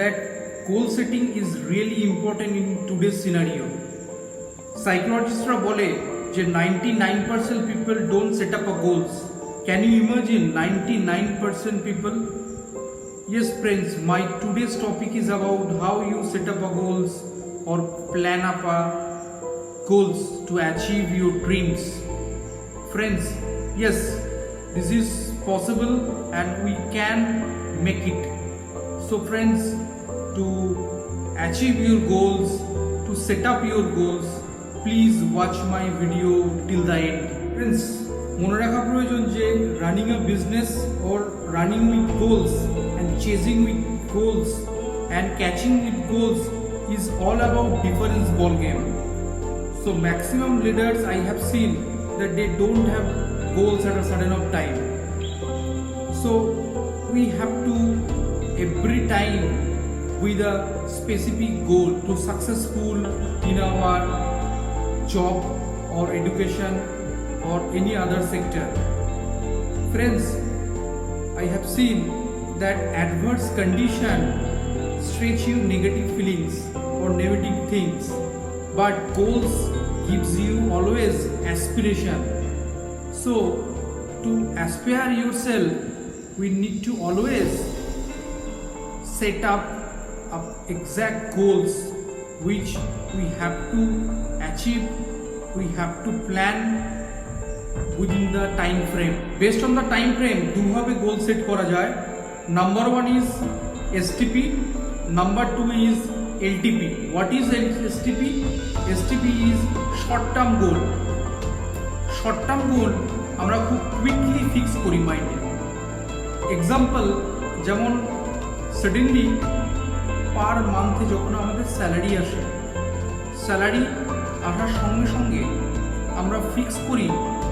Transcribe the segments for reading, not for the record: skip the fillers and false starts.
that goal setting is really important in today's scenario. Psychologists বলে যে 99% people don't set up a goals. Can you imagine 99% people? Yes friends, my today's topic is about how you set up a goals or plan up a goals to achieve your dreams. Friends, yes, this is possible and we can make it. So friends, to achieve your goals, to set up your goals, please watch my video till the end. Friends, মনে রাখা প্রয়োজন যে running a business or running with goals and chasing with goals and catching with goals is all about different ball game. So maximum leaders I have seen that they don't have goals at a certain of time. So we have to every time with a specific goal to successful in our job or education or any other sector. Friends, I have seen that adverse condition stretch you negative feelings or negative things, but goals gives you always aspiration. So to aspire yourself, we need to always set up exact goals which we have to achieve, we have to plan within the time frame. Based on the time frame, দুভাবে goal set করা যায়. Number 1 is STP, number 2 is LTP. What is STP? STP is short term goal. Short term goal আমরা খুব quickly fix করি মাইন্ডে. Example, যেমন suddenly পার মান্থে যখন আমাদের স্যালারি আসে, স্যালারি আসার সঙ্গে সঙ্গে আমরা ফিক্স করি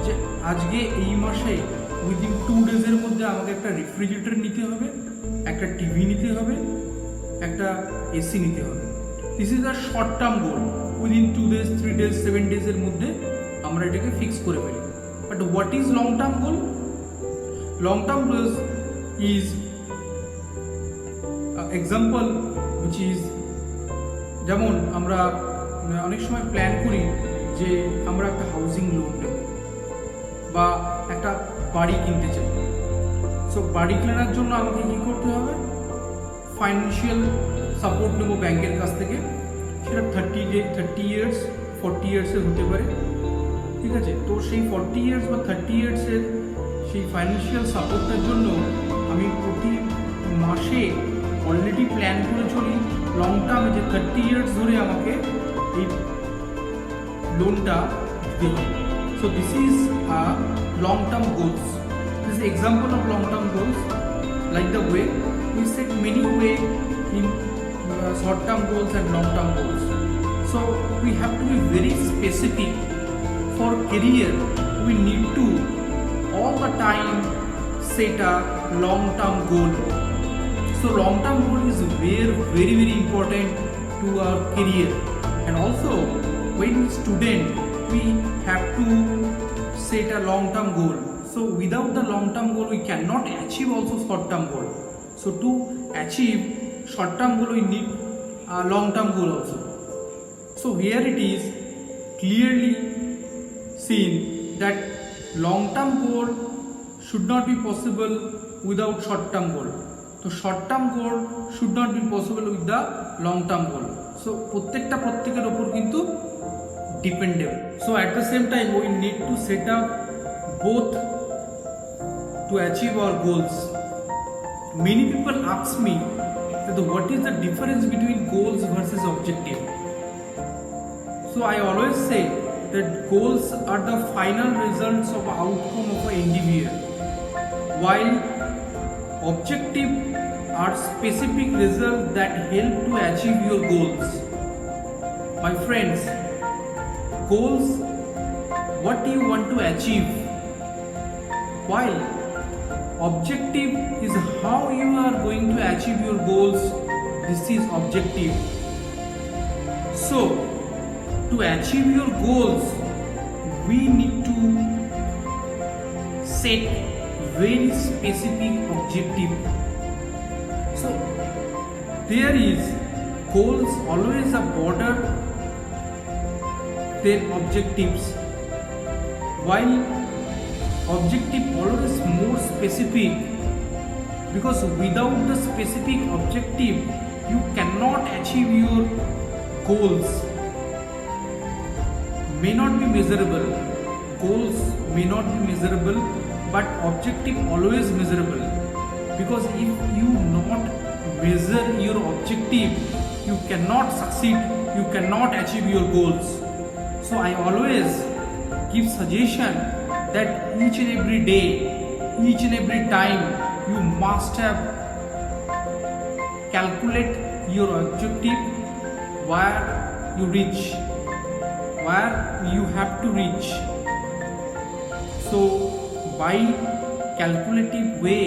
যে আজকে এই মাসে উইদিন 2 ডেজের মধ্যে আমাকে একটা রেফ্রিজারেটর নিতে হবে, একটা টিভি নিতে হবে, একটা এসি নিতে হবে. This is a short term goal. Within 2 days, 3 days, 7 ডেজের মধ্যে আমরা এটাকে ফিক্স করে ফেলি. But what is long term goal? Long term goal is example which is, যেমন আমরা অনেক সময় প্ল্যান করি যে আমরা একটা হাউজিং লোন নেব বা একটা বাড়ি কিনতে চাই. সো বাড়ি কেনার জন্য আমাকে কী করতে হবে? ফাইন্যান্সিয়াল সাপোর্ট নেব ব্যাংকের কাছ থেকে. সেটা 30 ইয়ার্স 40 ইয়ার্সের হতে পারে, ঠিক আছে? তো সেই 40 ইয়ার্স বা 30 ইয়ার্সের সেই ফাইন্যান্সিয়াল সাপোর্টটার জন্য আমি প্রতি মাসে অলরেডি প্ল্যান করে চলি লং টার্মে যে 30 ইয়ার্স ধরে আমাকে এই লোনটা দিতে হবে. So this is long-term goals. This is example of long-term goals. Like the way we set many way in short-term goals and long-term goals. So we have to be very specific. For career, we need to all the time set a long-term goal. So long-term goal is very important to our career. And also when student, we have to set a long-term goal. So without the long-term goal, we cannot achieve also short-term goal. So to achieve short-term goal, we need a long-term goal also. So here it is clearly seen that long-term goal should not be possible without short-term goal. So short-term goal should not be possible with the long-term goal. So প্রত্যেকের উপর কিন্তু dependable. So at the same time we need to set up both to achieve our goals. Many people ask me that what is the difference between goals versus objective. So I always say that goals are the final results of outcome of an individual, while objective are specific results that help to achieve your goals. My friends, goals, what you want to achieve, while objective is how you are going to achieve your goals. This is objective. So to achieve your goals, we need to set very specific objective. So There is goals always a border their objectives, while objective always more specific, because without the specific objective you cannot achieve your goals. May not be measurable, goals may not be measurable, but objective always measurable, because if you not measure your objective you cannot succeed, you cannot achieve your goals. So I always give suggestion that each and every day, each and every time you must have calculate your objective, where you reach, where you have to reach. So by calculative way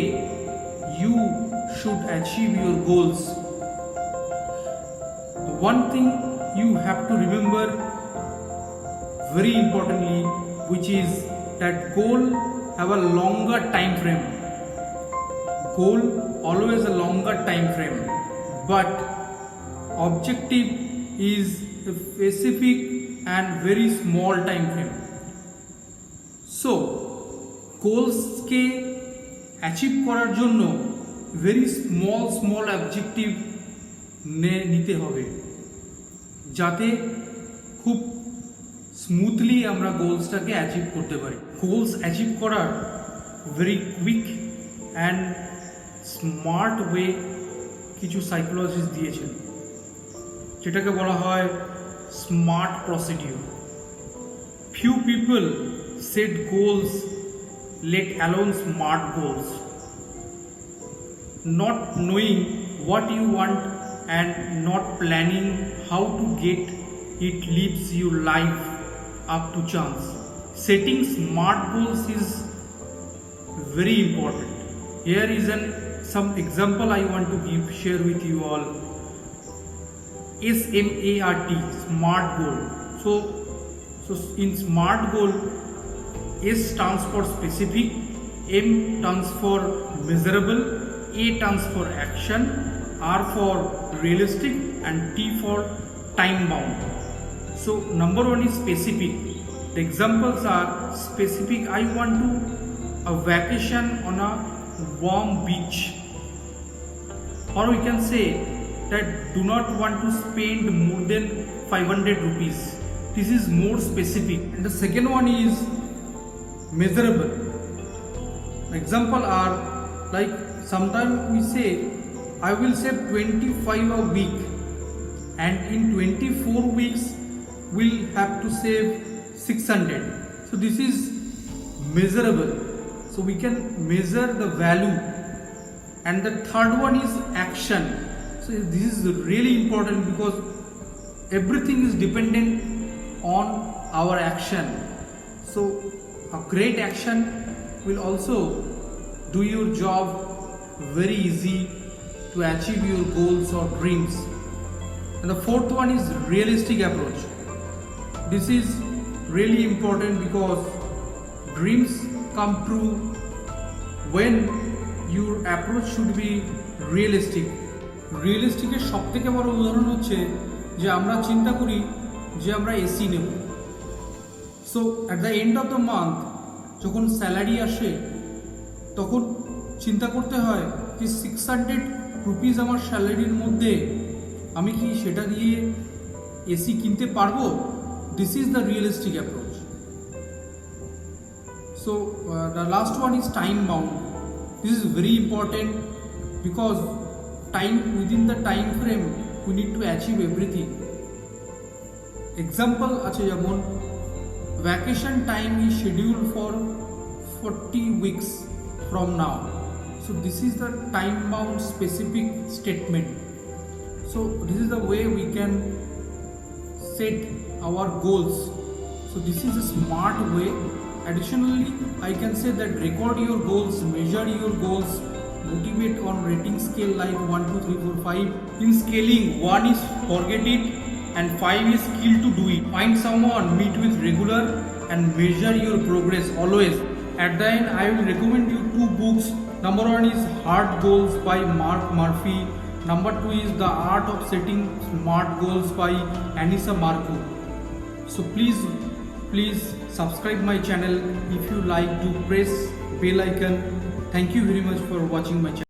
you should achieve your goals. The one thing you have to remember very importantly, which is that goal have a longer time frame. Goal always a longer time frame, but objective is a specific and very small time frame. So goals के achieve করার জন্য very small objective নিতে হবে, যাতে খুব smoothly আমরা গোলসটাকে achieve করতে পারি। গোলস অ্যাচিভ করার very quick and smart way কিছু সাইকোলজিস্ট দিয়েছেন, যেটাকে বলা হয় smart procedure. Few people set goals let alone smart goals. Not knowing what you want and not planning how to get it leaves your life up to chance. Setting smart goals is very important. Here is some example I want to share with you all. SMART, smart goal. So in smart goal, S stands for specific, M stands for measurable, A stands for action, R for realistic, and T for time bound. So number one is specific. The examples are specific. I want to a vacation on a warm beach, or we can say that do not want to spend more than 500 rupees. This is more specific. And the second one is measurable. Example are like sometimes we say I will save 25 a week, and in 24 weeks we'll have to save 600. So this is measurable, so we can measure the value. And the third one is action. So this is really important, because everything is dependent on our action. So a great action will also do your job very easy to achieve your goals or dreams. And the fourth one is realistic approach. This is really important, because dreams come true when your approach should be realistic. রিয়েলিস্টিকের সব থেকে বড় উদাহরণ হচ্ছে যে আমরা চিন্তা করি যে আমরা এসি নেব। So at the end of the month যখন স্যালারি আসে তখন চিন্তা করতে হয় যে 600 রুপিস আমার স্যালারির মধ্যে আমি কি সেটা দিয়ে এসি কিনতে পারবো? This is the realistic approach. So the last one is time bound. This is very important, because time within the time frame we need to achieve everything. Example আছে যেমন vacation time is scheduled for 40 weeks from now. So this is the time bound specific statement. So this is the way we can set our goals. So this is a smart way. Additionally, I can say that record your goals, measure your goals, motivate on rating scale like 1, 2, 3, 4, 5. In scaling, 1 is forget it and 5 is skill to do it. Find someone, meet with regular and measure your progress always. At the end, I will recommend you 2 books. Number 1 is Hard Goals by Mark Murphy, Number 2 is The Art of Setting Smart Goals by Anissa Marco. So please subscribe my channel. If you like, do press bell icon. Thank you very much for watching my channel.